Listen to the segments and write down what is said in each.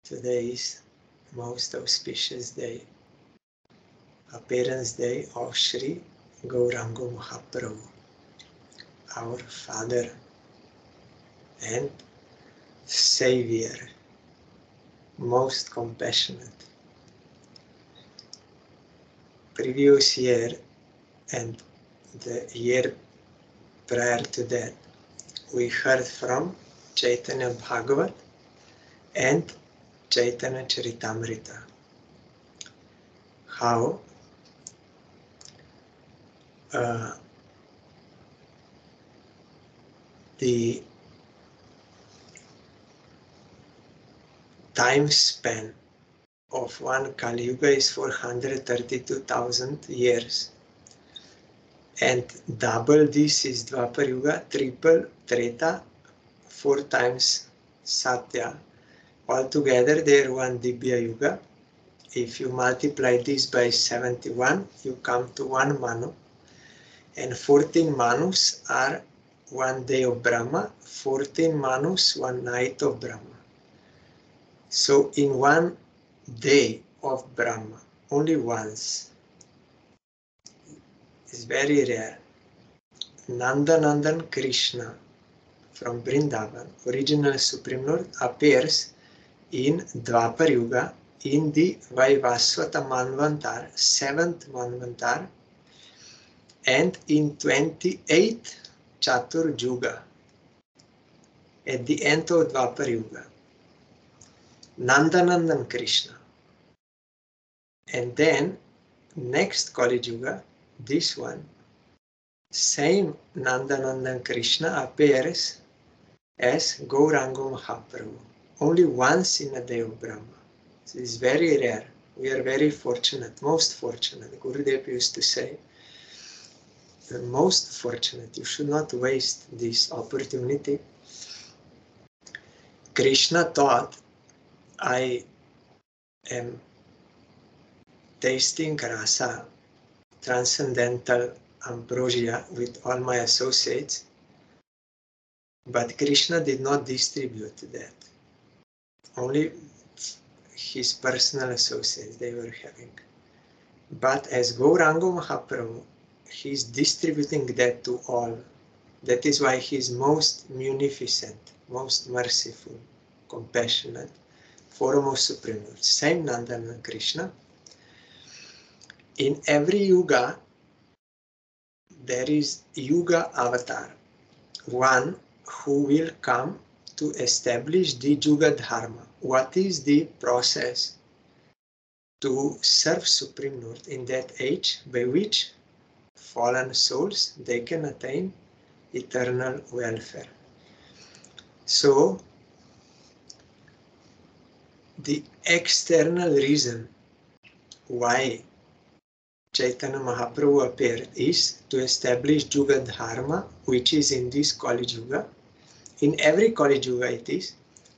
Today is most auspicious day, appearance day of Sri Gauranga Mahaprabhu, our Father and Savior, most compassionate. Previous year and the year prior to that, we heard from Chaitanya Bhagavat and Chaitanya Charitamrita, how the time span of one Kali Yuga is 432,000 years, and double this is Dwapar Yuga, triple Treta, 4 times Satya. Altogether they are one Dibya Yuga. If you multiply this by 71, you come to 1 Manu, and 14 Manus are 1 day of Brahma, 14 Manus 1 night of Brahma. So in 1 day of Brahma, only once, is very rare, Nandanandan Krishna from Vrindavan, original Supreme Lord, appears in Dwapar Yuga in the Vaivasvata Manvantar, 7th Manvantar, and in 28th Chatur Juga, at the end of Dwapar Yuga. Nandanandan Krishna. And then next Kali Yuga, this one, same Nandanandan Krishna appears as Gauranga Mahaprabhu, only once in a day of Brahma. So it's very rare. We are very fortunate, most fortunate. Gurudev used to say, the most fortunate. You should not waste this opportunity. Krishna thought, I am tasting rasa, transcendental ambrosia with all my associates, but Krishna did not distribute that. Only his personal associates they were having. But as Gauranga Mahaprabhu, he is distributing that to all. That is why he is most munificent, most merciful, compassionate, foremost Supreme Lord. Same Nandanana Krishna. In every yuga, there is Yuga Avatar, one who will come to establish the Yuga Dharma. What is the process to serve Supreme Lord in that age by which fallen souls, they can attain eternal welfare. So, the external reason why Chaitanya Mahaprabhu appeared is to establish Yuga Dharma, which is in this Kali Yuga. In every Kali Yuga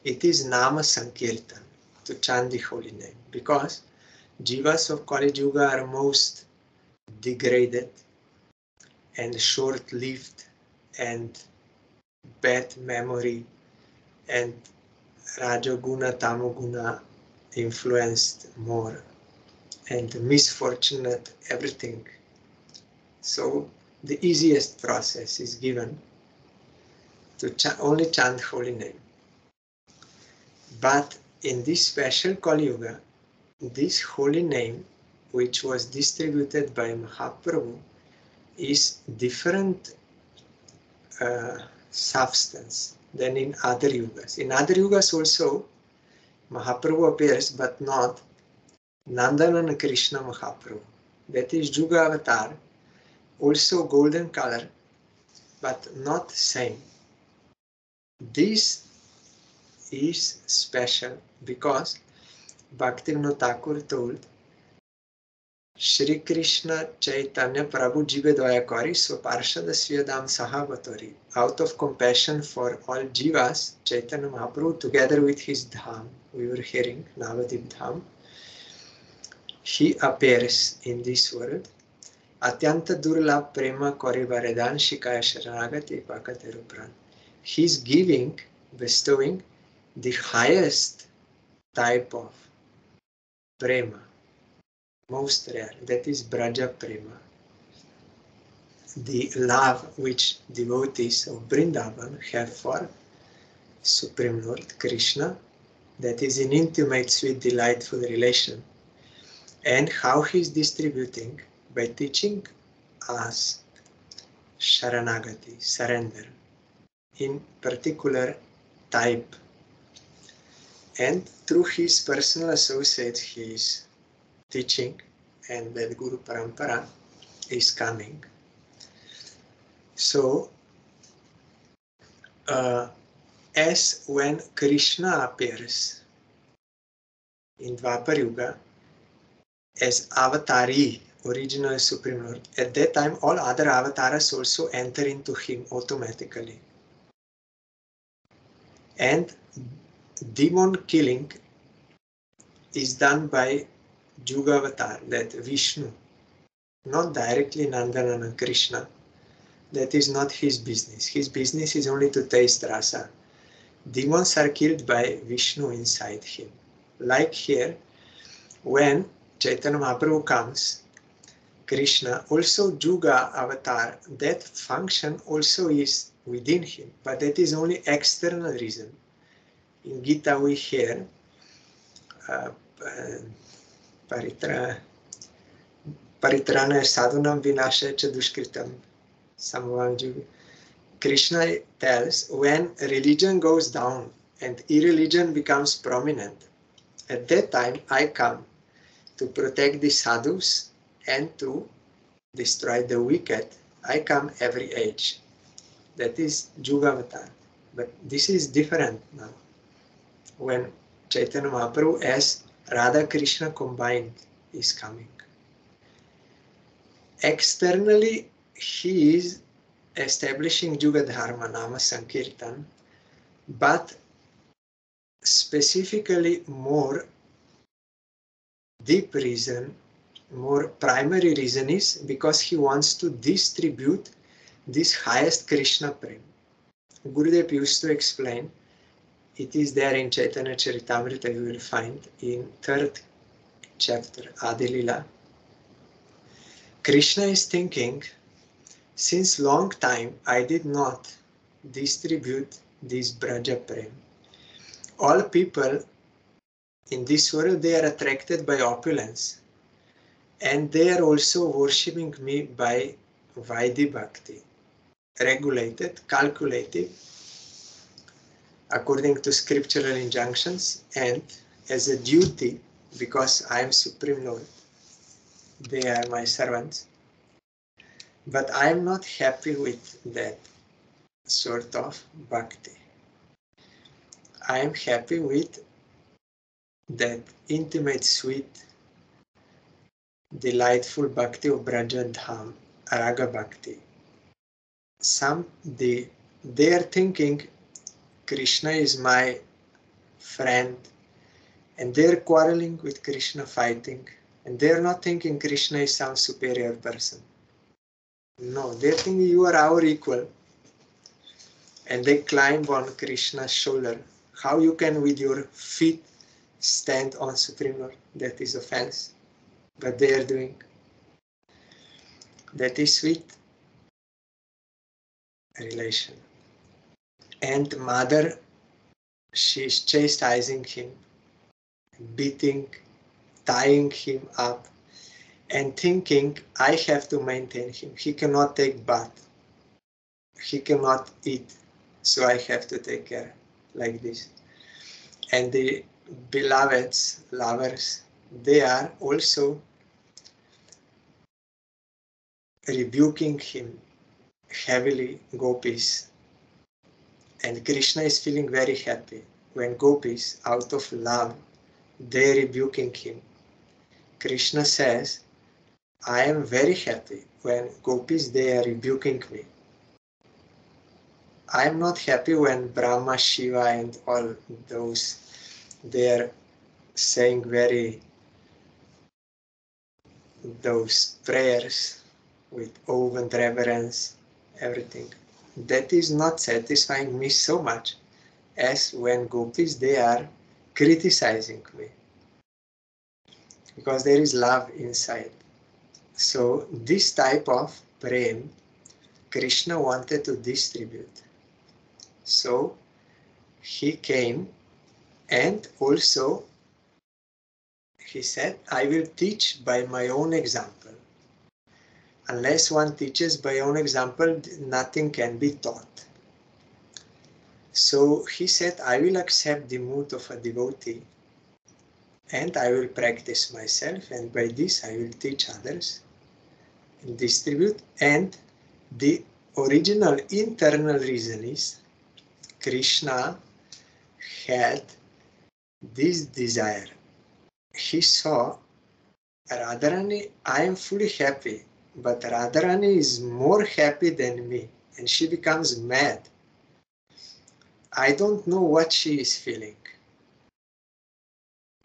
it is Nama Sankirtan, to chant the holy name, because Jivas of Kali Yuga are most degraded and short-lived and bad memory and Rajoguna, Tamoguna influenced more, and misfortunate everything. So the easiest process is given to only chant holy name. But in this special Kali Yuga, this holy name, which was distributed by Mahaprabhu, is different substance than in other yugas. In other yugas also Mahaprabhu appears, but not Nandanana Krishna Mahaprabhu. That is Yuga Avatar, also golden color, but not same. This is special because Bhaktivinoda Thakur told, Shri Krishna Chaitanya Prabhu Jive Daya Kari Swaparshada Swiyadam Sahavatori. Out of compassion for all Jivas, Chaitanya Mahaprabhu, together with his Dham, we were hearing Navadip Dham, he appears in this world. Atyanta Durlabh Prema Kori Varedan Shikaya Sharanagati Pakateru. Pran. He is giving, bestowing the highest, Prema, Kori, Varedan, Shikaya Sharanagati Pakateru. He is giving the highest, bestowing the highest, Prema, Kori, Varedan, Shikaya Sharanagati Pakateru. He is giving type of prema, most rare, that is Braja Prema. The love which devotees of Vrindavan have for Supreme Lord Krishna, that is an intimate, sweet, delightful relation. And how he is distributing? By teaching us Sharanagati, surrender, in particular type. And through his personal associates, he is teaching, and that Guru Parampara is coming. So, as when Krishna appears in Dwapar Yuga as Avatari, original Supreme Lord, at that time all other avatars also enter into him automatically. And demon killing is done by Jugavatar, that Vishnu, not directly Nandanana Krishna. That is not his business. His business is only to taste rasa. Demons are killed by Vishnu inside him. Like here, when Chaitanya Mahaprabhu comes, Krishna, also Juga avatar, that function also is within him, but that is only external reason. In Gita we hear Paritrana sadhunam vinasha cha dushkritam samvanjuga. Krishna tells, when religion goes down and irreligion becomes prominent, at that time I come to protect the sadhus and to destroy the wicked. I come every age. That is Jugavatar. But this is different now. When Chaitanya Mahaprabhu as Radha Krishna combined is coming. Externally, he is establishing Juga Dharma, Nama Sankirtan, but specifically more deep reason, more primary reason is because he wants to distribute this highest Krishna Prem. Gurudev used to explain, it is there in Chaitanya Charitamrita, you will find in 3rd chapter, Adilila. Krishna is thinking, since long time I did not distribute this Braja Prem. All people in this world, they are attracted by opulence, and they are also worshipping me by Vaidhi Bhakti, regulated, calculated, according to scriptural injunctions, and as a duty, because I am Supreme Lord, they are my servants. But I am not happy with that sort of bhakti. I am happy with that intimate, sweet, delightful bhakti of Braja Dham, Raga Bhakti. They are thinking Krishna is my friend, and they are quarreling with Krishna, fighting, and they are not thinking Krishna is some superior person. No, they are thinking you are our equal, and they climb on Krishna's shoulder. How you can with your feet stand on Supreme Lord? That is offense. But they are doing. That is sweet relation. And mother, she is chastising him, beating, tying him up, and thinking, I have to maintain him. He cannot take bath. He cannot eat. So I have to take care like this. And the beloveds, lovers, they are also rebuking him heavily, gopis. And Krishna is feeling very happy when gopis, out of love, they are rebuking him. Krishna says, I am very happy when gopis, they are rebuking me. I am not happy when Brahma, Shiva and all those, they are saying those prayers with awe and reverence, everything. That is not satisfying me so much as when gopis, they are criticizing me, because there is love inside. So this type of prem, Krishna wanted to distribute. So he came, and also he said, I will teach by my own example. Unless one teaches by own example, nothing can be taught. So he said, I will accept the mood of a devotee, and I will practice myself, and by this I will teach others and distribute. And the original internal reason is Krishna had this desire. He saw, Radharani, I am fully happy, but Radharani is more happy than me, and she becomes mad. I don't know what she is feeling,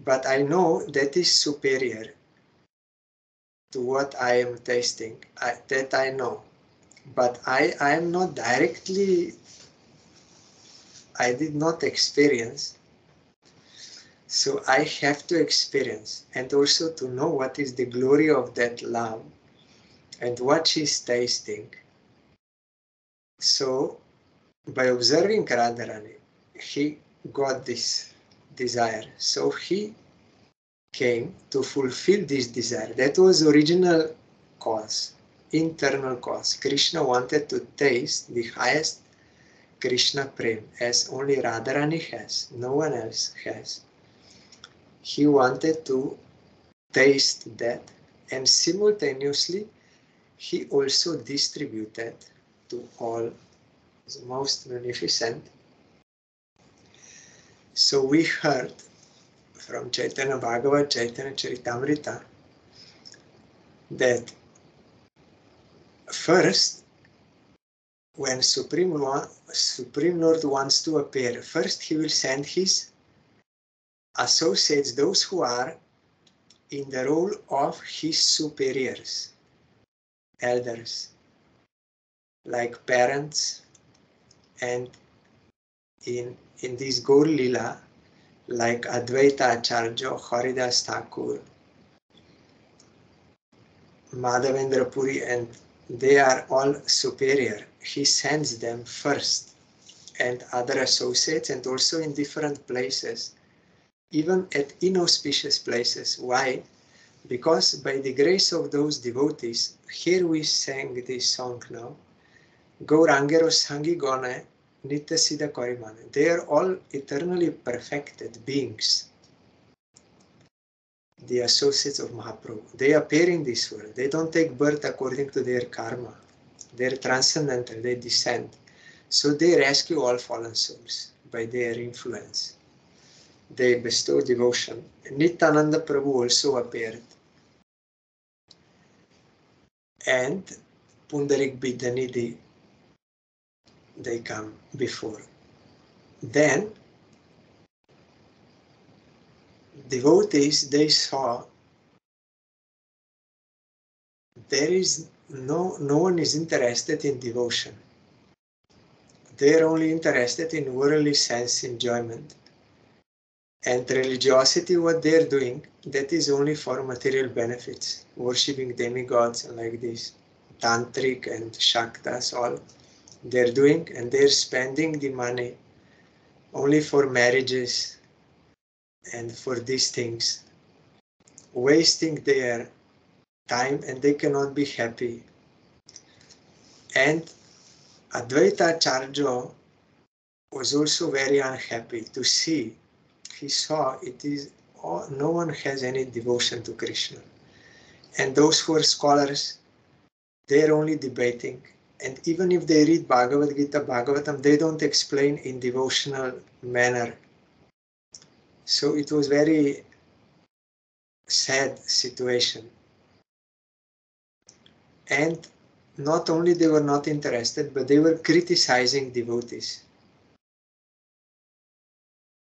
but I know that is superior to what I am tasting. That I know, but I am not directly, I did not experience. So I have to experience, and also to know what is the glory of that love and what she is tasting. So by observing Radharani, he got this desire. So he came to fulfill this desire. That was original cause, internal cause. Krishna wanted to taste the highest Krishna Prem, as only Radharani has, no one else has. He wanted to taste that, and simultaneously he also distributed to all. It's most magnificent. So we heard from Chaitanya Bhagavat, Chaitanya Charitamrita, that first, when Supreme Lord wants to appear, first he will send his associates, those who are in the role of his superiors, elders, like parents, and in this Gaur Lila, like Advaita Acharya, Haridas Thakur, Madhavendra Puri, and they are all superior. He sends them first, and other associates, and also in different places, even at inauspicious places. Why? Because by the grace of those devotees, here we sang this song now, Gaurangero Sangi Gone Nitya Siddha Korimane. They are all eternally perfected beings, the associates of Mahaprabhu. They appear in this world. They don't take birth according to their karma. They're transcendental, they descend. So they rescue all fallen souls by their influence. They bestow devotion. Nityananda Prabhu also appeared. And Pundarik Bidyanidhi, they come before. Then devotees, they saw there is no one is interested in devotion. They're only interested in worldly sense enjoyment. And religiosity, what they're doing, that is only for material benefits, worshipping demigods and like this, tantric and shaktas, all they're doing, and they're spending the money only for marriages and for these things, wasting their time, and they cannot be happy. And Advaita Acharya was also very unhappy to see. He saw it is no one has any devotion to Krishna. And those who are scholars, they are only debating. And even if they read Bhagavad Gita, Bhagavatam, they don't explain in devotional manner. So it was very sad situation. And not only they were not interested, but they were criticizing devotees.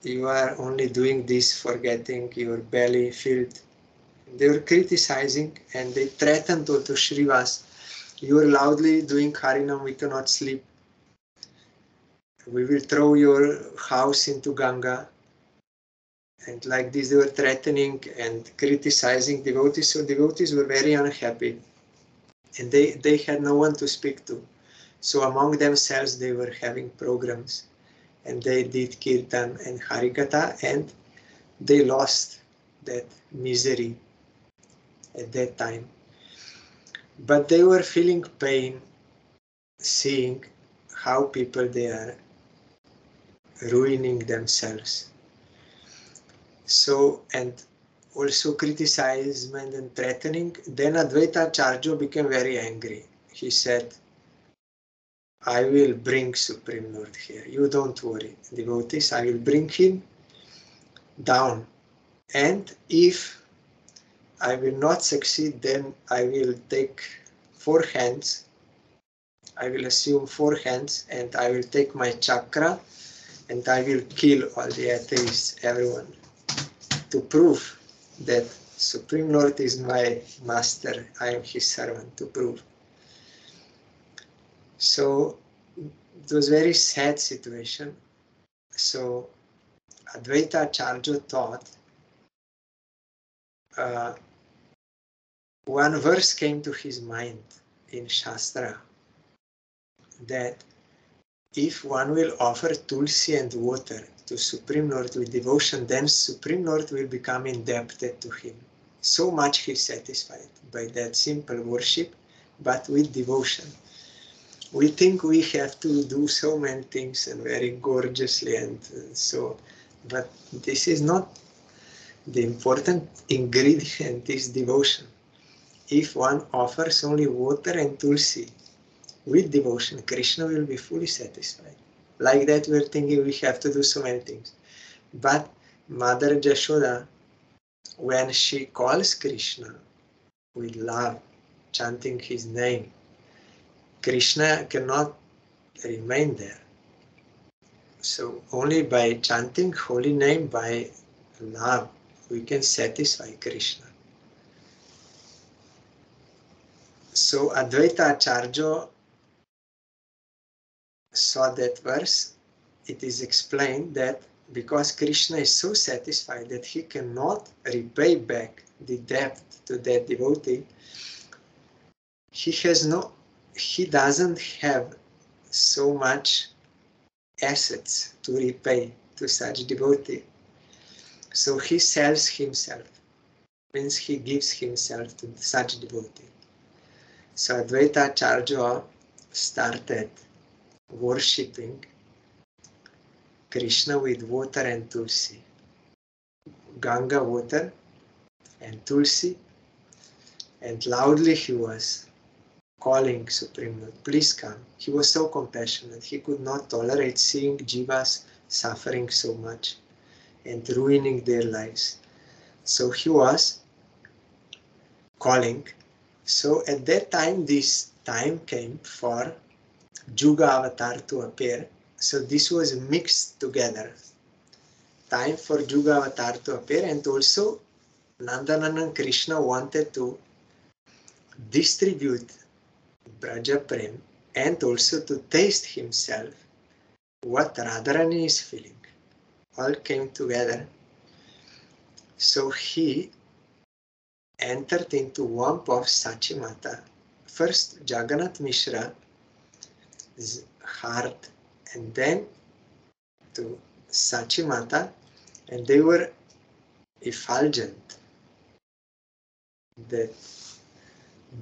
You are only doing this for getting your belly filled. They were criticizing, and they threatened to Shrivas, you are loudly doing Harinam, we cannot sleep. We will throw your house into Ganga. And like this, they were threatening and criticizing devotees. So devotees were very unhappy. And they had no one to speak to. So among themselves, they were having programs. And they did kirtan and harikatha, and they lost that misery at that time. But they were feeling pain, seeing how people they are ruining themselves. So, and also criticizement and threatening. Then Advaita Acharya became very angry. He said, I will bring Supreme Lord here. You don't worry, devotees. I will bring him down. And if I will not succeed, then I will take 4 hands. I will assume 4 hands, and I will take my chakra, and I will kill all the atheists, everyone, to prove that Supreme Lord is my master. I am his servant, to prove. So it was a very sad situation. So Advaita Acharya thought, one verse came to his mind in Shastra, that if one will offer tulsi and water to Supreme Lord with devotion, then Supreme Lord will become indebted to him. So much he is satisfied by that simple worship, but with devotion. We think we have to do so many things and very gorgeously, and so, but this is not the important ingredient, is devotion. If one offers only water and tulsi with devotion, Krishna will be fully satisfied. Like that, we're thinking we have to do so many things. But Mother Jashoda, when she calls Krishna with love, chanting his name, Krishna cannot remain there. So only by chanting holy name, by love, we can satisfy Krishna. So Advaita Acharya saw that verse. It is explained that because Krishna is so satisfied that he cannot repay back the debt to that devotee, he doesn't have so much assets to repay to such devotee. So he sells himself, means he gives himself to such devotee. So Advaita Acharya started worshipping Krishna with water and tulsi. Ganga water and tulsi, and loudly he was calling Supreme Lord, please come. He was so compassionate. He could not tolerate seeing jivas suffering so much and ruining their lives. So he was calling. So at that time, this time came for Juga Avatar to appear. So this was mixed together. Time for Juga Avatar to appear, and also Nandanana Krishna wanted to distribute Braja Prem and also to taste himself what Radharani is feeling. All came together. So he entered into womb of Sachi Mata. First Jagannath Mishra's heart, and then to Sachi Mata, and they were effulgent. That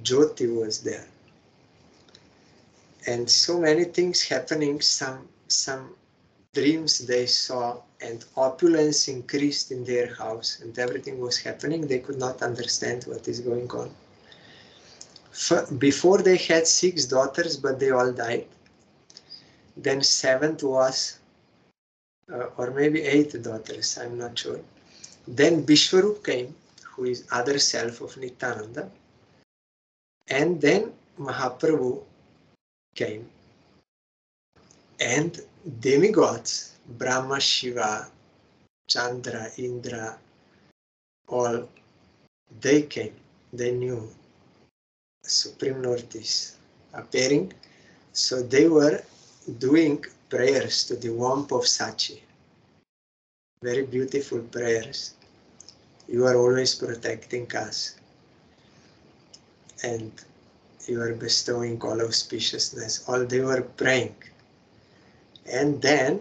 Jyoti was there. And so many things happening, some dreams they saw, and opulence increased in their house, and everything was happening. They could not understand what is going on. Before they had 6 daughters, but they all died. Then 7th was, or maybe 8 daughters, I'm not sure. Then Vishwarup came, who is other self of Nityananda. And then Mahaprabhu came. And demigods, Brahma, Shiva, Chandra, Indra, all, they came. They knew Supreme Lord is appearing. So they were doing prayers to the womb of Sachi. very beautiful prayers. You are always protecting us. And you are bestowing all auspiciousness. All they were praying. And then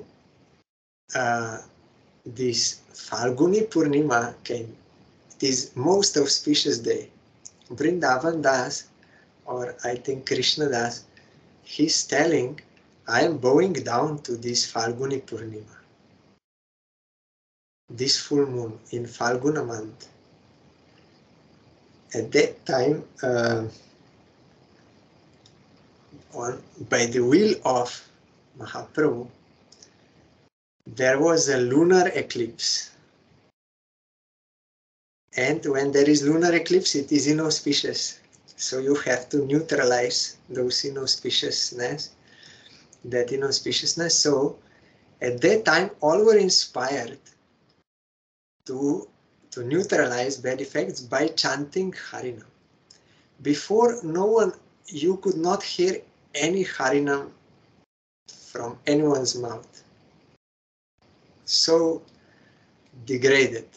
this Falguni Purnima came. It is most auspicious day. Vrindavan Das, or I think Krishna Das, he's telling, I am bowing down to this Falguni Purnima, this full moon in Falguna month. At that time, by the will of Mahaprabhu, there was a lunar eclipse. And when there is lunar eclipse, it is inauspicious. So you have to neutralize those inauspiciousness, that inauspiciousness. So at that time, all were inspired to neutralize bad effects by chanting Harinam. Before, no one, you could not hear any Harinam from anyone's mouth. So degraded.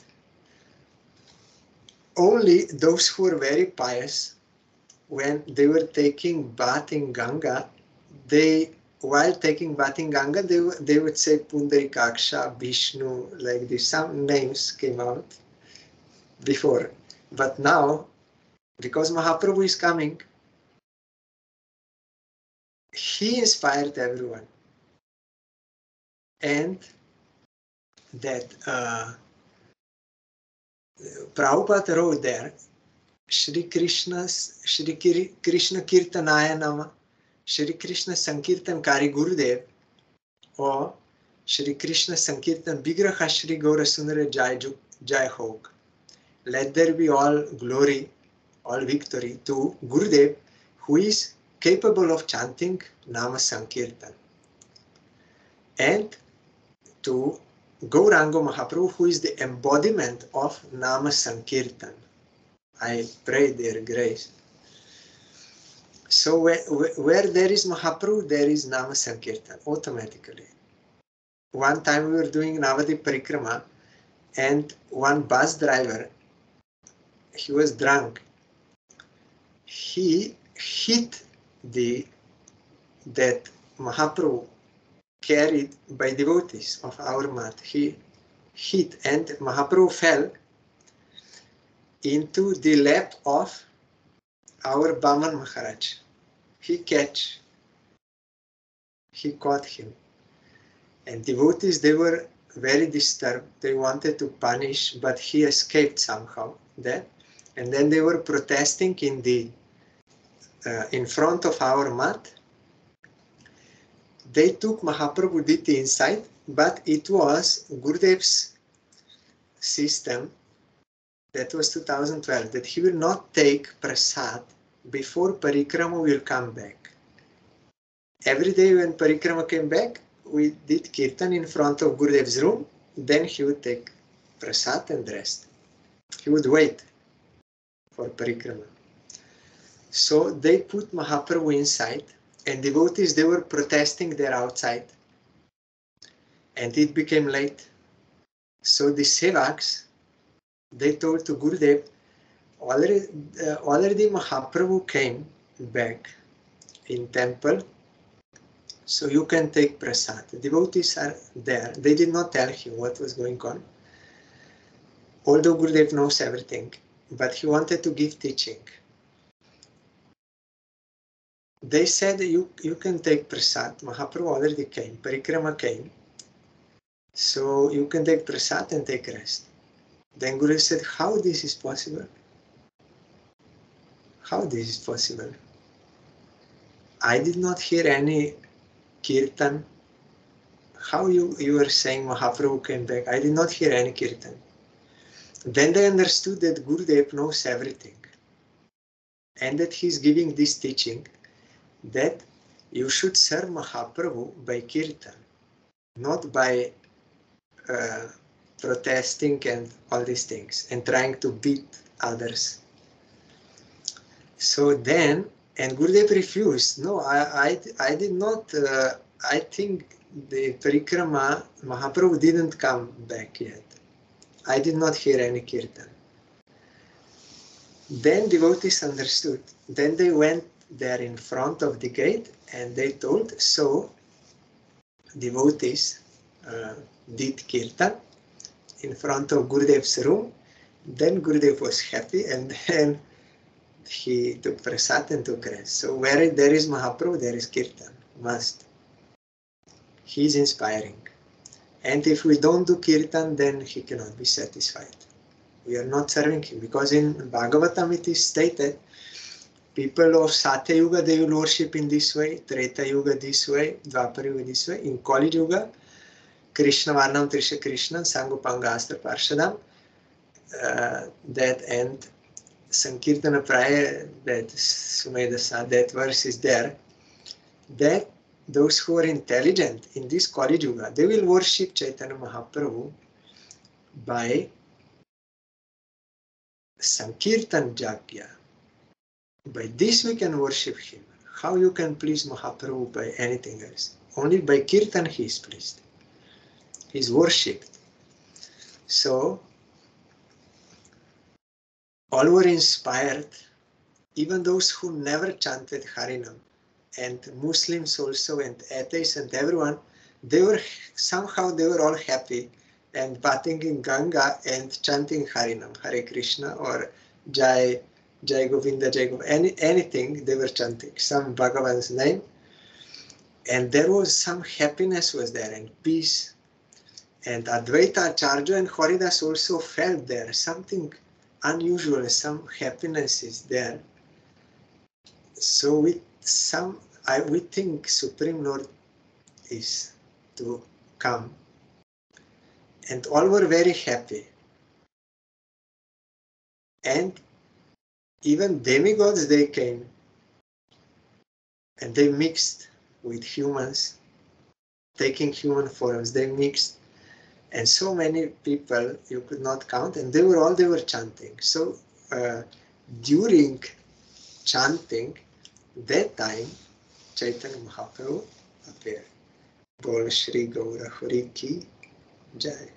Only those who were very pious, when they were taking bath in Ganga, while taking bath in Ganga, they would say Pundarikaksha, Vishnu, like this. Some names came out before. But now, because Mahaprabhu is coming, he inspired everyone. And that Prabhupada wrote there, Shri Krishna Kirtanaya Nama, Shri Krishna Sankirtan Kari Gurudev, or Shri Krishna Sankirtan Vigraha Shri Gaura Sundara Jai Hog. Let there be all glory, all victory to Gurudev, who is capable of chanting Nama Sankirtan, and to Gauranga Mahaprabhu, who is the embodiment of Nama Sankirtan. I pray their grace. So where there is Mahaprabhu, there is Nama Sankirtan, automatically. One time we were doing Navadip Parikrama, and one bus driver, he was drunk. He hit that Mahaprabhu carried by devotees of our mat. He hit, and Mahaprabhu fell into the lap of our Baman Maharaj. He caught him. And devotees, they were very disturbed. They wanted to punish, but he escaped somehow. And then they were protesting in front of our mat. They took Mahaprabhu Diti inside, but it was Gurudev's system, that was 2012, that he will not take prasad before Parikrama will come back. Every day when Parikrama came back, we did Kirtan in front of Gurudev's room, then he would take prasad and rest. He would wait for Parikrama. So they put Mahaprabhu inside, and devotees, they were protesting there outside. And it became late. So the Sevaks, they told to Gurudev, already Mahaprabhu came back in temple, so you can take prasad. The devotees are there. They did not tell him what was going on. Although Gurudev knows everything, but he wanted to give teaching. They said you can take prasad. Mahaprabhu already came. Parikrama came. So you can take prasad and take rest. Then Gurudev said, how this is possible? How this is possible? I did not hear any kirtan. How you are saying Mahaprabhu came back? I did not hear any kirtan. Then they understood that Gurudev knows everything. And that he is giving this teaching that you should serve Mahaprabhu by kirtan, not by protesting and all these things and trying to beat others. So then, and Gurudev refused. No, I did not. I think the Parikrama, Mahaprabhu didn't come back yet. I did not hear any kirtan. Then devotees understood. Then they went there in front of the gate and they told, so devotees did kirtan in front of Gurudev's room. Then Gurudev was happy and then he took prasad and took rest. So where there is Mahaprabhu, there is kirtan, must. He is inspiring. And if we don't do kirtan, then he cannot be satisfied. We are not serving him, because in Bhagavatam it is stated, people of Satya Yuga, they will worship in this way, Treta Yuga this way, Dvapara Yuga this way. In Kali Yuga, Krishna Varnam Trisha Krishna, Sangupanga Astra Parshadam, that and Sankirtana Praya, that Sumedasa, that verse is there, that those who are intelligent in this Kali Yuga, they will worship Chaitanya Mahaprabhu by Sankirtan Jagya. By this we can worship him. How you can please Mahaprabhu by anything else? Only by Kirtan he is pleased. He is worshipped. So, all were inspired, even those who never chanted Harinam, and Muslims also, and atheists and everyone, they were all happy and bathing in Ganga and chanting Harinam, Hare Krishna or Jai Govinda, anything they were chanting, some Bhagavan's name. And there was some happiness was there and peace. And Advaita Acharya and Haridas also felt there something unusual, some happiness is there. So we think Supreme Lord is to come. And all were very happy. And even demigods, they came. And they mixed with humans, taking human forms, they mixed. And so many people, you could not count, and they were chanting. So during chanting, that time, Chaitanya Mahaprabhu appeared. Bol Shri Gaura Hari Ki Jai.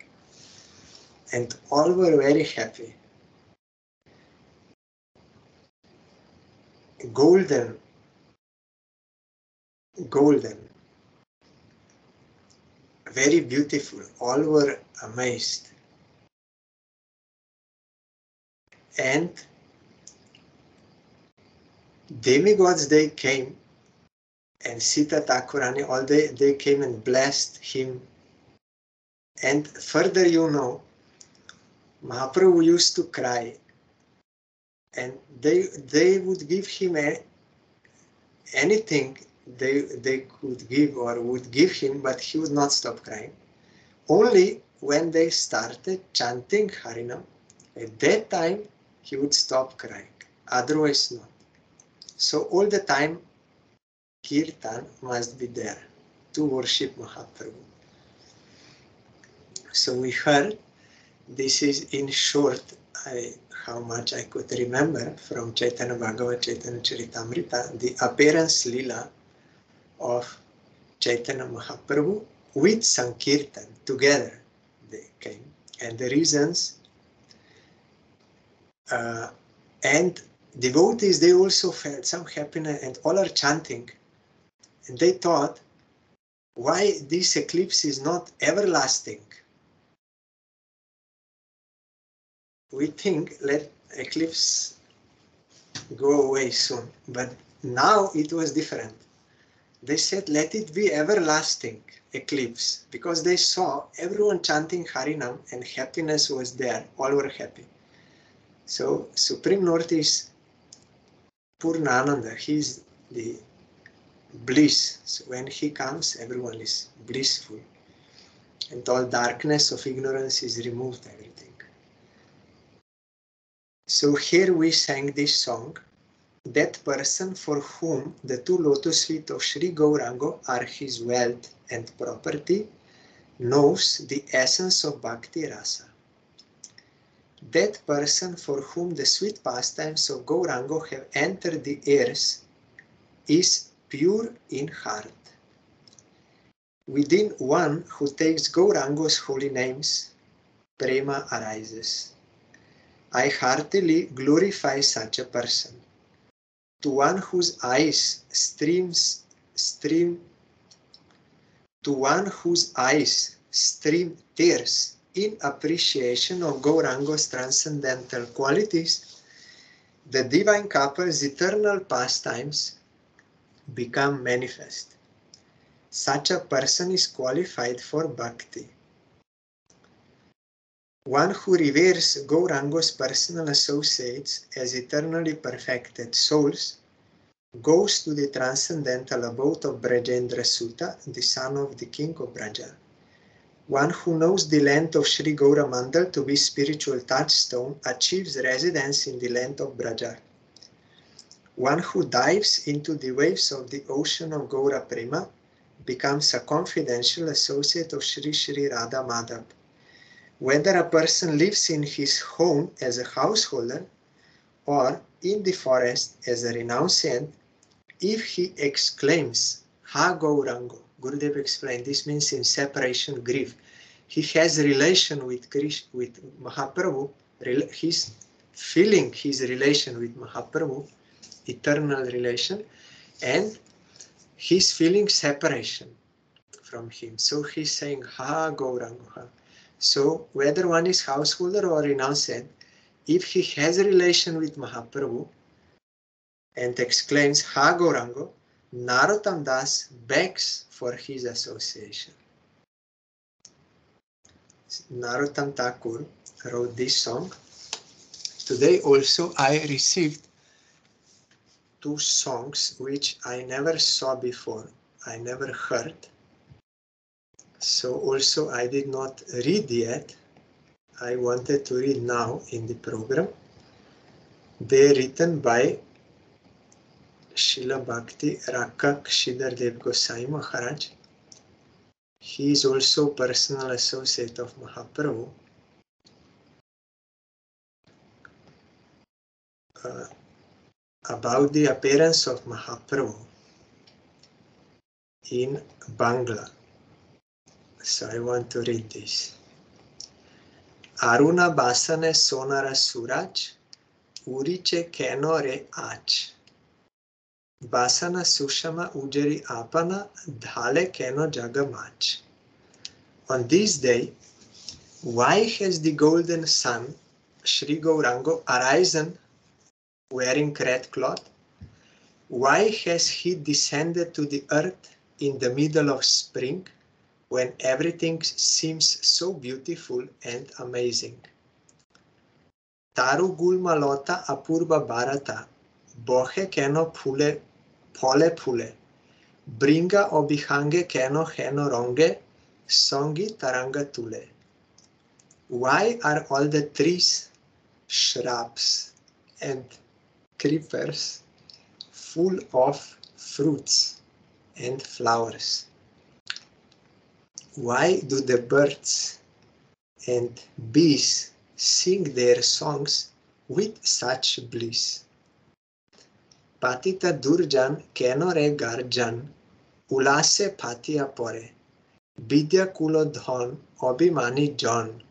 And all were very happy. Golden, very beautiful. All were amazed. And demigods, they came, and Sita Thakurani, all they came and blessed him. And further, Mahaprabhu used to cry, and they would give him anything they could give or would give him, but he would not stop crying. Only when they started chanting Harinam, at that time he would stop crying, otherwise not. So all the time Kirtan must be there to worship Mahaprabhu. So we heard, this is in short, how much I could remember from Chaitanya Bhagavat, Chaitanya Charitamrita, the appearance lila of Chaitanya Mahaprabhu with Sankirtan. Together they came. And the reasons, and devotees, they also felt some happiness, and all are chanting. And they thought, why this eclipse is not everlasting? We think, let eclipse go away soon. But now it was different. They said, let it be everlasting eclipse, because they saw everyone chanting Harinam and happiness was there. All were happy. So Supreme Lord is Purnananda. He is the bliss. So when he comes, everyone is blissful. And all darkness of ignorance is removed, everything. So here we sang this song, that person for whom the two lotus feet of Sri Gauranga are his wealth and property knows the essence of Bhakti Rasa. That person for whom the sweet pastimes of Gauranga have entered the ears is pure in heart. Within one who takes Gauranga's holy names, prema arises. I heartily glorify such a person. To one whose eyes stream tears in appreciation of Gauranga's transcendental qualities, the divine couple's eternal pastimes become manifest. Such a person is qualified for bhakti. One who reveres Gauranga's personal associates as eternally perfected souls goes to the transcendental abode of Brajendra Suta, the son of the king of Braja. One who knows the land of Sri Gaura Mandal to be spiritual touchstone achieves residence in the land of Braja. One who dives into the waves of the ocean of Gaura Prema becomes a confidential associate of Sri Sri Radha Madhav. Whether a person lives in his home as a householder or in the forest as a renunciant, if he exclaims, Ha Gaurango, Gurudev explained, this means in separation grief. He has relation with Mahaprabhu, he's feeling his relation with Mahaprabhu, eternal relation, and he's feeling separation from him. So he's saying, Ha Gaurango. So whether one is householder or renunciant, if he has a relation with Mahaprabhu and exclaims Ha Gaurango, Narottam Das begs for his association. Narottam Thakur wrote this song. Today also I received 2 songs which I never saw before, I never heard. So also I did not read yet. I wanted to read now in the program. They're written by Srila Bhakti Rakak Shridhar Dev Gosai Maharaj. He is also personal associate of Mahaprabhu. About the appearance of Mahaprabhu in Bangla. So I want to read this. Aruna basane sonara suraj, uriche kenore ach. Basana sushama ujari apana, dhale keno jagamach. On this day, why has the golden sun, Sri Gauranga, arisen wearing red cloth? Why has he descended to the earth in the middle of spring when everything seems so beautiful and amazing? Taru gulmalota apurba bharata, bohe keno phule phole, bringa obihange keno heno ronge, songi taranga tule. Why are all the trees, shrubs, and creepers full of fruits and flowers? Why do the birds and bees sing their songs with such bliss? Patita durjan kenore garjan, ulase patia pore, vidya kulo dhon obimani jon,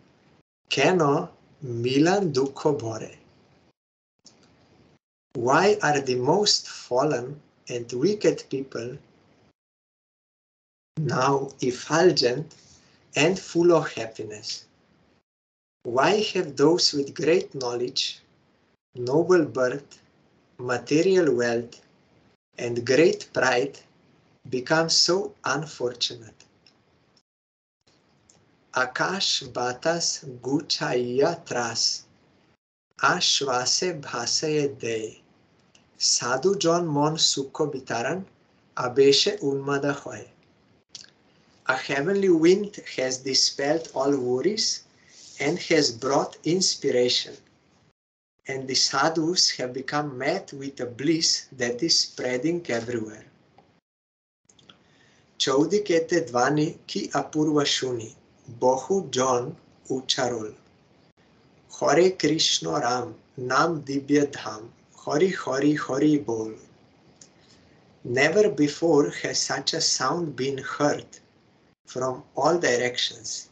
keno milan dukho bhore. Why are the most fallen and wicked people now effulgent and full of happiness? Why have those with great knowledge, noble birth, material wealth, and great pride become so unfortunate? Akash batas guchaiya tras, ashvase bhasaye de, sadhu jon mon sukho bitaran, abeshe unmada hoy. A heavenly wind has dispelled all worries and has brought inspiration, and the sadhus have become met with a bliss that is spreading everywhere. Chaudikete dvani ki apurva shuni, bohu jon ucharol. Hare Krishna Ram, Nam Dibya Dham, Hari Hari Hari Bol. Never before has such a sound been heard from all directions,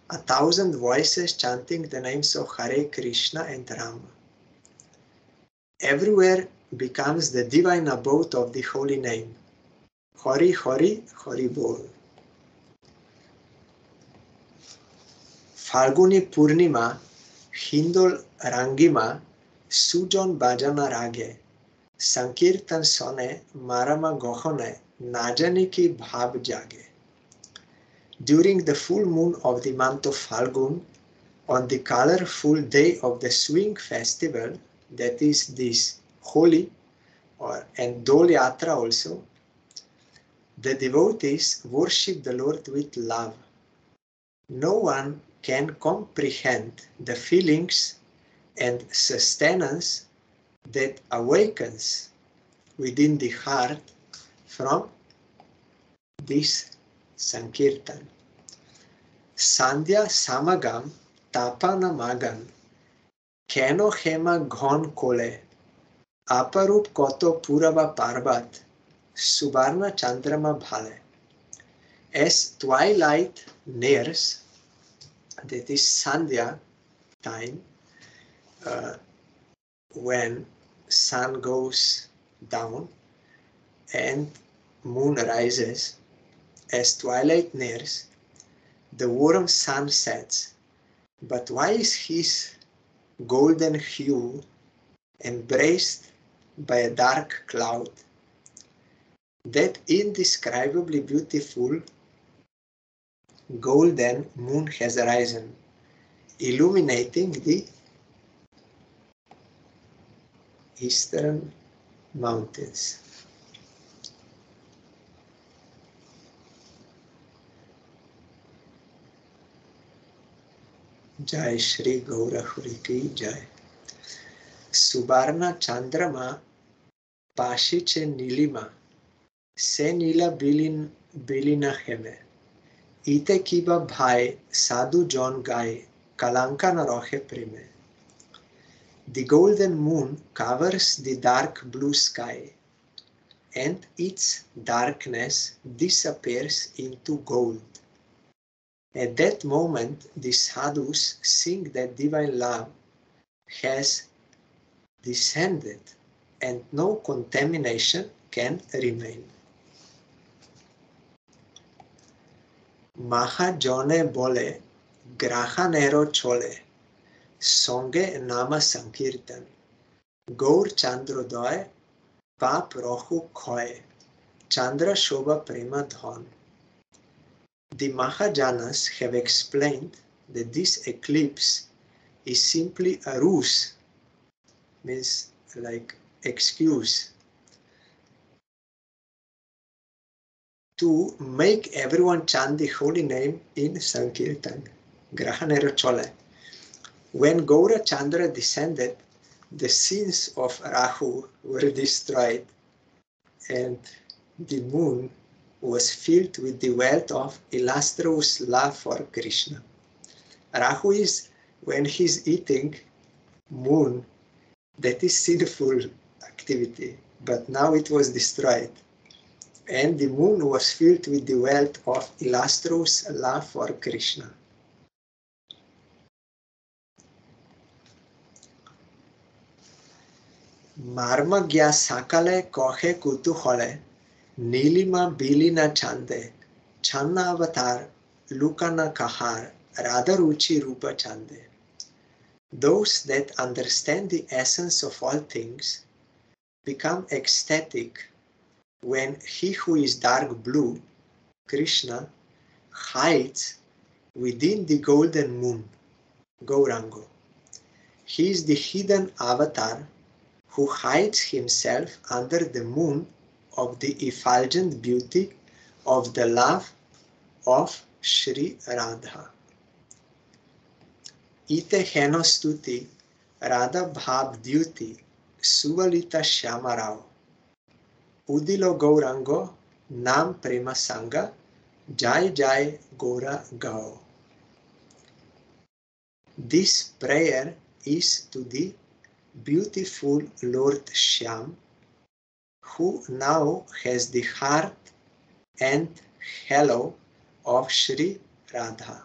1,000 voices chanting the names of Hare Krishna and Rama. Everywhere becomes the divine abode of the holy name. Hari Hari Hari Bol. Falguni Purnima, Hindol Rangima, Sujon Bajana Rage, Sankirtan Sone, Marama Gohone, Najani ki Bhab Jage. During the full moon of the month of Falgun, on the colorful day of the swing festival, that is this Holi and Dol Yatra also, the devotees worship the Lord with love. No one can comprehend the feelings and sustenance that awakens within the heart from this Sankirtan. Sandhya Samagam Tapana Magan Keno Hema Ghon Kole Aparup Koto Purava Parvat Subarna Chandrama Bhale. As twilight nears, that is Sandhya time, when sun goes down and moon rises, as twilight nears, the warm sun sets. But why is his golden hue embraced by a dark cloud? That indescribably beautiful golden moon has arisen, illuminating the eastern mountains. Jai Shri Gaura Hari ki Jai. Subarna Chandrama Pashiche Nilima Se Nila Bilina Heme Ite Kiba Bhai Sadhu John Gai Kalankana Rohe Prime. The golden moon covers the dark blue sky, and its darkness disappears into gold. At that moment, the sadhus sing that divine love has descended and no contamination can remain. Mahajone bole, grahanero chole, songe nama sankirtan, Gaur Chandrodoy, Pap Rohu Khoy, Chandra Shobha Prema Dhon. The Mahajanas have explained that this eclipse is simply a ruse, means like excuse, to make everyone chant the holy name in Sankirtan, Grahanero Chole. When Gaura Chandra descended, the sins of Rahu were destroyed and the moon was filled with the wealth of illustrious love for Krishna. Rahu is, when he's eating moon, that is sinful activity, but now it was destroyed. And the moon was filled with the wealth of illustrious love for Krishna. Marmagya sakale kohe kutuhole, Nilima bilina chande, Channa avatar, Lukana kahar, Radharuchi rupa chande. Those that understand the essence of all things become ecstatic when he who is dark blue, Krishna, hides within the golden moon, Gaurango. He is the hidden avatar who hides himself under the moon of the effulgent beauty of the love of Sri Radha. Ite heno stuti Radha bhav duty Suvalita Shyamarao Udilo Gaurango Nam Prema Sangha Jai Jai Gaura Gao. This prayer is to the beautiful Lord Shyam, who now has the heart and halo of Shri Radha.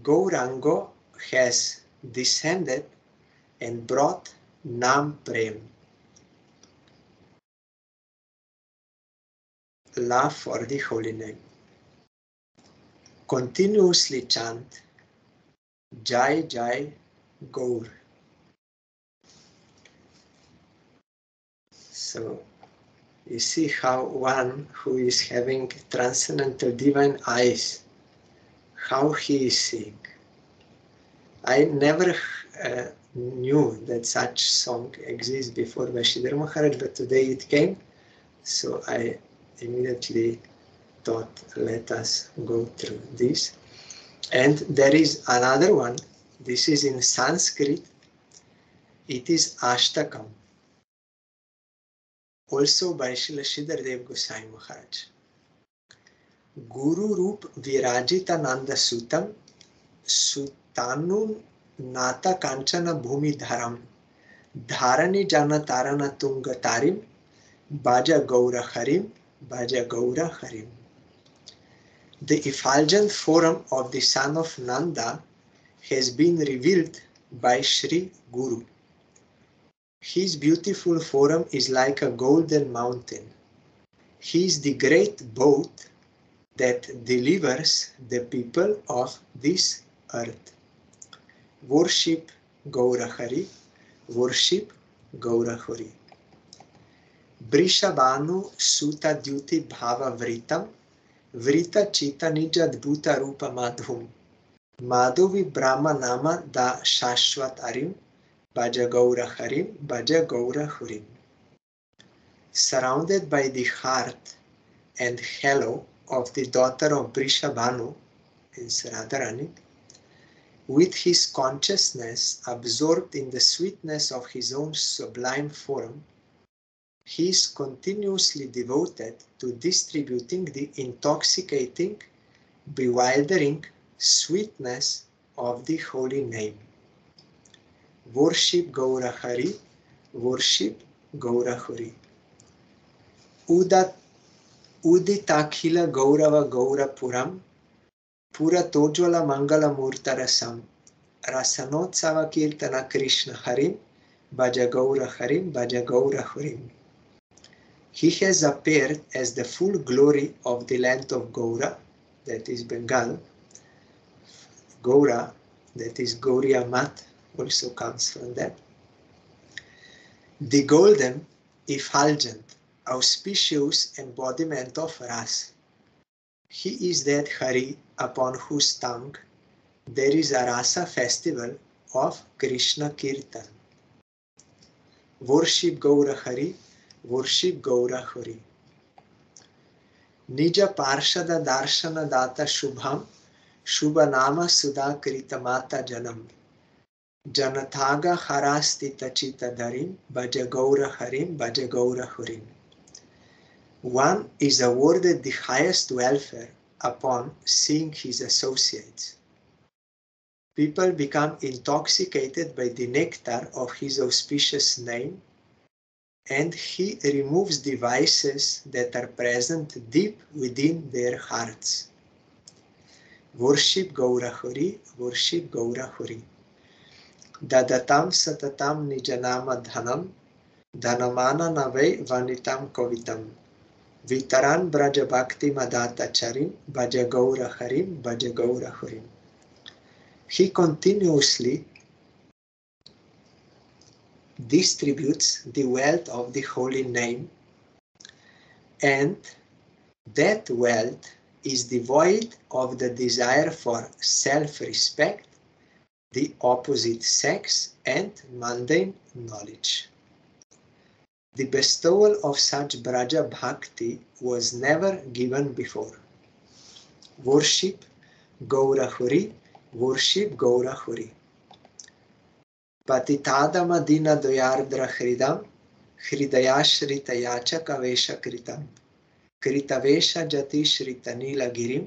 Gauranga has descended and brought Nam Prem, love for the holy name. Continuously chant Jai Jai Gaur. So you see how one who is having transcendental divine eyes, how he is seeing. I never knew that such song exists before Vashidhar Maharaj, but today it came, so I immediately thought, let us go through this. And there is another one, this is in Sanskrit, it is Ashtakam, also by Srila Sridhar Dev Goswami Maharaj. Guru Rup Virajita Nanda Sutam Sutanun Nata Kanchana Bhumi Dharam Dharani Jana Tarana Tunga Tarim Bhaja Gaura Harim Bhaja Gaura Harim. The effulgent form of the son of Nanda has been revealed by Sri Guru. His beautiful form is like a golden mountain. He is the great boat that delivers the people of this earth. Worship Gaura Hari, worship Gaura Hari. Brishabhanu Suta Dyuti Bhava Vritam Vrita Chita Nijad Bhuta Rupa Madhum Madhuvi Brahma Nama Da Shashwat Arim Bhaja Gaura Harim Bhaja Gaura Harim. Surrounded by the heart and halo of the daughter of Brishabhanu, means Radharani, with his consciousness absorbed in the sweetness of his own sublime form, he is continuously devoted to distributing the intoxicating, bewildering sweetness of the holy name. Worship Gaura Hari, worship Gaura Hari. Uditakhila Gaurava Gaura Puram Pura Tojvala Mangala Murtarasam Rasanotsava Kirtana Krishna Harim Bhaja Gaura Harim Bhaja Gaura Harim. He has appeared as the full glory of the land of Gaura, that is Bengal. Gaura, that is Gauriya Mat, also comes from that. The golden, effulgent, auspicious embodiment of Ras. He is that Hari upon whose tongue there is a Rasa festival of Krishna Kirtan. Worship Gaura Hari, worship Gaura Hari. Nija Parshada Darshana Data Shubham Shubhanama Sudha Kritamata Janam Janathaga Harastita Chita Dharim Bhaja Gaura Harim Bhaja Gaura Harim. One is awarded the highest welfare upon seeing his associates. People become intoxicated by the nectar of his auspicious name, and he removes the vices that are present deep within their hearts. Worship Gaura Hari, worship Gaura Hari. Dadatam satatam nijanama dhanam, dhanamana navai vanitam kovitam. Vitaran braja bhakti madata charim, bhaja Gaura Harim, bhaja Gaura Harim. He continuously distributes the wealth of the holy name, and that wealth is devoid of the desire for self-respect, the opposite sex, and mundane knowledge. The bestowal of such Braja Bhakti was never given before. Worship Gaura Hari, worship Gaura Hari. Patitada Madina Doyardra Hridam, Hridayashrita Yachaka Vesha Kritam, Kritavesha Jati Shritanila Girim,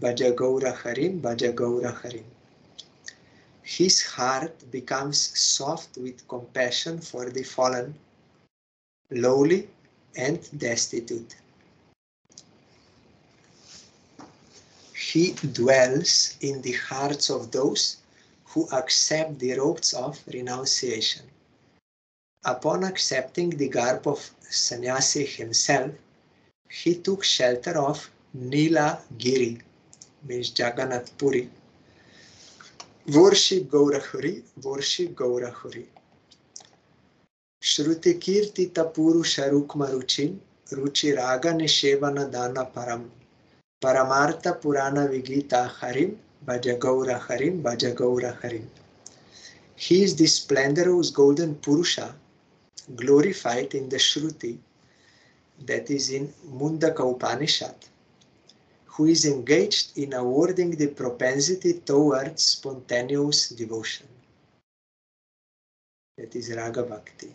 Bhaja Gaura Harim, Bhaja Gaura Harim. His heart becomes soft with compassion for the fallen, lowly and destitute. he dwells in the hearts of those who accept the roads of renunciation. Upon accepting the garb of sannyasi himself, he took shelter of Nila Giri, means Jagannath Puri. Worship Gaura Hari, worship Gaura Hari. Shruti Kirti Tapuru Sharukma Ruchin, Ruchi Raga Nishevana Dana Param, Paramartha Purana Vigita Harim, Bhaja Gaura Harim, Bhaja Gaura Harim. He is the splendorous golden Purusha, glorified in the Shruti, that is in Mundaka Upanishad, who is engaged in awarding the propensity towards spontaneous devotion. That is Raga Bhakti.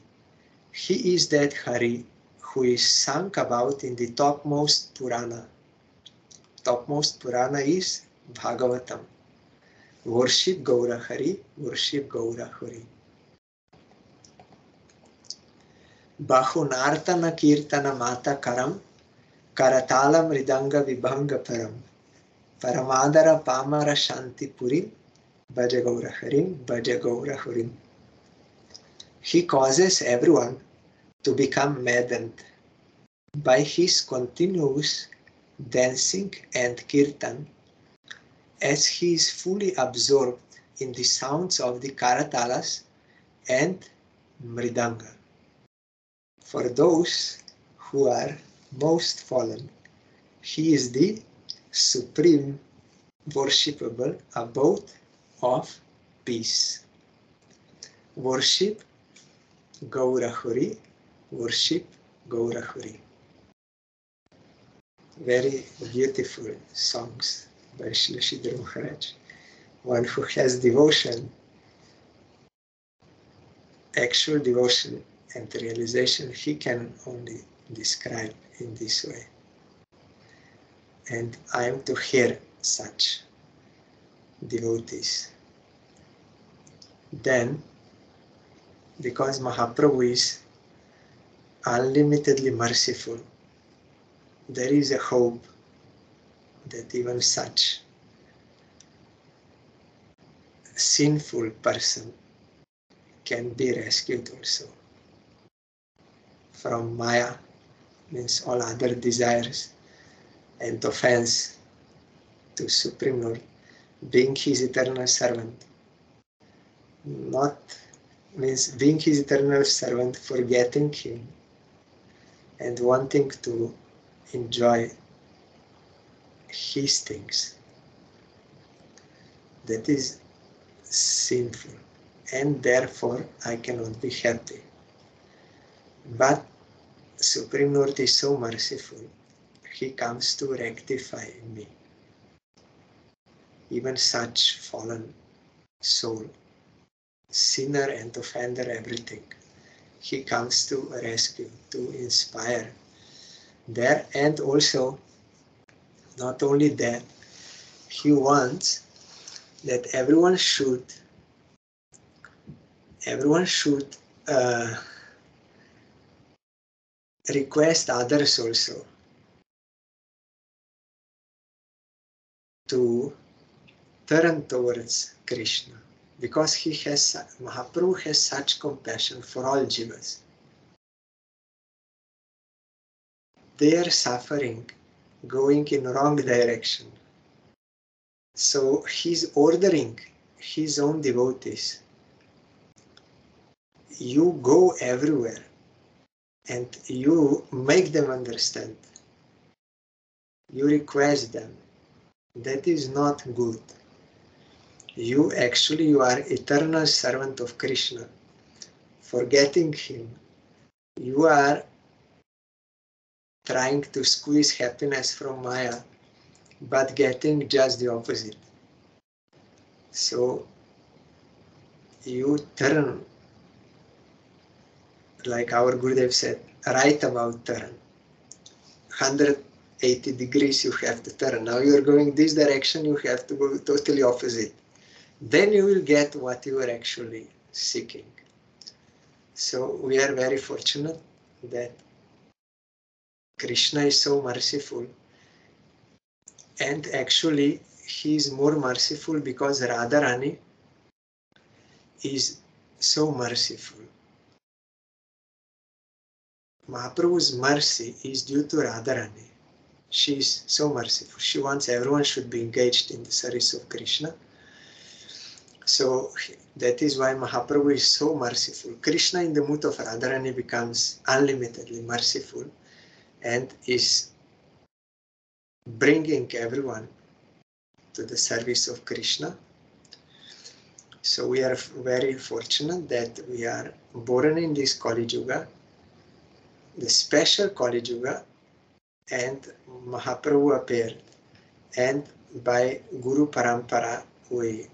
He is that Hari who is sung about in the topmost Purana. Topmost Purana is Bhagavatam. Worship Gaura Hari, worship Gaura Hari. Bahunartana Kirtana Mata Karam, Karatala Mridanga Vibhanga Param, Paramadara Pamara Shanti Purim, Bhaja Gaura Harim, Bhaja Gaura Harim. He causes everyone to become maddened by his continuous dancing and kirtan, as he is fully absorbed in the sounds of the karatalas and mridanga. For those who are most fallen, he is the supreme worshipable abode of peace. Worship Gaura Hari, worship Gaura Hari. Very beautiful songs by Srila Sridhar Maharaj. One who has devotion, actual devotion and realization, he can only describe in this way. And I am to hear such devotees. Then, because Mahaprabhu is unlimitedly merciful, there is a hope that even such sinful person can be rescued also from Maya, means all other desires and offense, to Supreme Lord, being his eternal servant. Not means being his eternal servant, forgetting him and wanting to enjoy his things. That is sinful, and therefore I cannot be happy. But Supreme Lord is so merciful, he comes to rectify me. Even such fallen soul, sinner and offender, everything, he comes to rescue, to inspire there. And also, not only that, he wants that everyone should request others also to turn towards Krishna, because Mahaprabhu has such compassion for all jivas. They are suffering, going in wrong direction. So he's ordering his own devotees. You go everywhere and you make them understand. You request them. That is not good. You are eternal servant of Krishna. Forgetting him, you are trying to squeeze happiness from Maya, but getting just the opposite. So you turn, like our Gurudev said, right about turn. 180 degrees you have to turn. Now you're going this direction, you have to go totally opposite. Then you will get what you are actually seeking. So we are very fortunate that Krishna is so merciful, and actually he is more merciful because Radharani is so merciful. Mahaprabhu's mercy is due to Radharani. She is so merciful. She wants everyone should be engaged in the service of Krishna. So that is why Mahaprabhu is so merciful. Krishna in the mood of Radharani becomes unlimitedly merciful and is bringing everyone to the service of Krishna. So we are very fortunate that we are born in this Kali Yuga, the special Kali Yuga, and Mahaprabhu appeared. And by Guru Parampara, we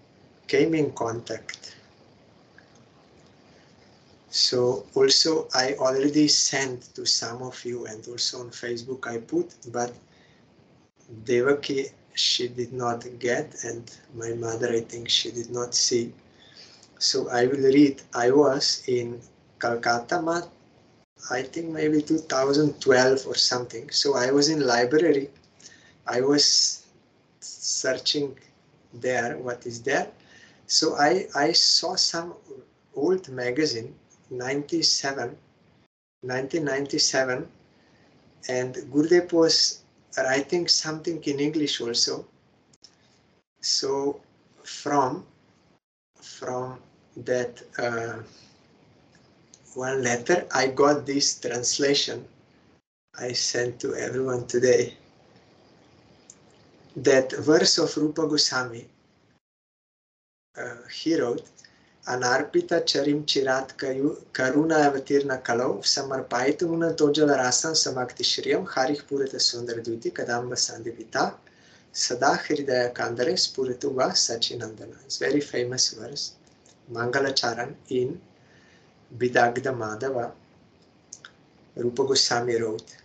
came in contact. So also I already sent to some of you, and also on Facebook I put, but Devaki, she did not get, and my mother, I think she did not see. So I will read. I was in Calcutta, I think maybe 2012 or something. So I was in library. I was searching there, what is there. So I saw some old magazine, 1997, and Gurudev was writing something in English also. So from that one letter, I got this translation I sent to everyone today. That verse of Rupa Goswami, he wrote, Anarpita charim chirat karuna avatirna kalau samarpaitumuna tojala rasan samakti shriyam harich purita sundar duti kadamba sandipita sada hridaya kandare spuritu va sachinandana. It's very famous verse. Mangalacharan in Bidagda Madhava, Rupa Goswami wrote.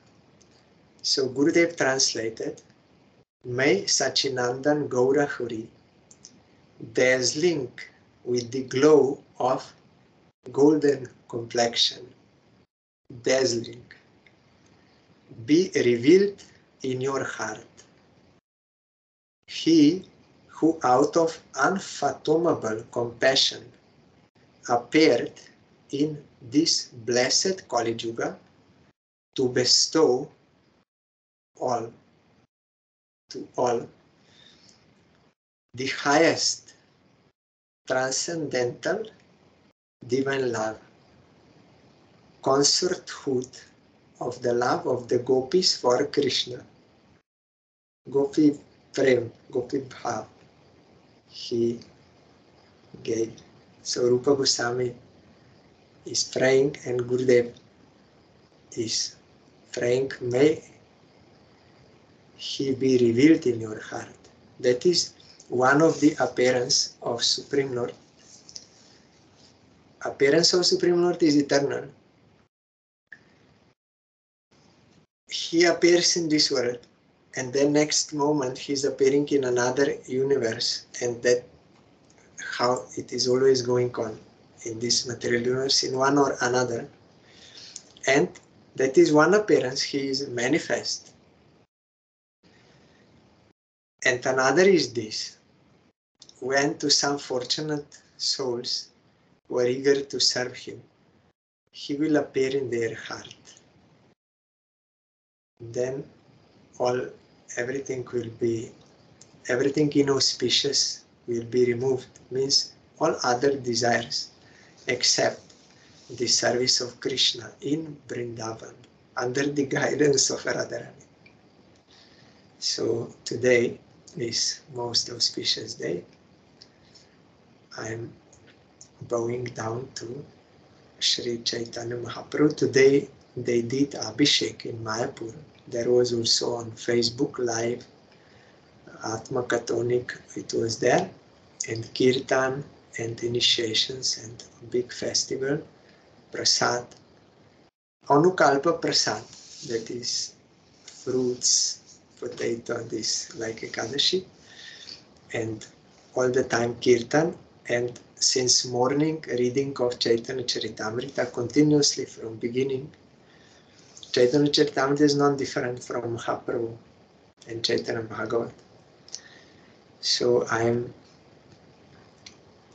So Gurudev translated, May Sachinandan Gaura Huri, dazzling with the glow of golden complexion, dazzling, be revealed in your heart. He who out of unfathomable compassion appeared in this blessed Kali Yuga to bestow to all the highest transcendental divine love, consorthood of the love of the gopis for Krishna, Gopi Prem, Gopi Bhav, he gave. So Rupa Goswami is praying and Gurudev is praying, may he be revealed in your heart. That is one of the appearance of Supreme Lord. Appearance of Supreme Lord is eternal. He appears in this world, and then next moment he is appearing in another universe, and that how it is always going on in this material universe in one or another. And that is one appearance, he is manifest. And another is this, when to some fortunate souls who are eager to serve him, he will appear in their heart. Then everything inauspicious will be removed, means all other desires except the service of Krishna in Vrindavan under the guidance of Radharani. So today is most auspicious day. I am bowing down to Sri Chaitanya Mahaprabhu. Today they did Abhishek in Mayapur. There was also on Facebook live Atma Katholik, it was there, and Kirtan and initiations and big festival, Prasad, Anukalpa Prasad, that is fruits, potato, this like Ekadashi, and all the time Kirtan, and since morning reading of Chaitanya Charitamrita continuously from beginning. Chaitanya Charitamrita is not different from Mahaprabhu and Chaitanya Bhagavat. So I am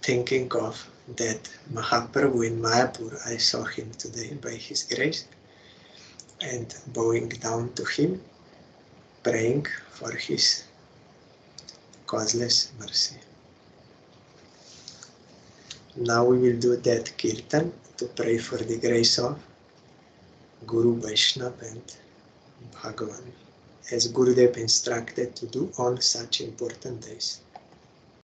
thinking of that Mahaprabhu in Mayapur. I saw him today by his grace, and bowing down to him, praying for his causeless mercy. Now we will do that kirtan to pray for the grace of Guru, Vaishnava and Bhagavan, as Gurudev instructed to do on such important days.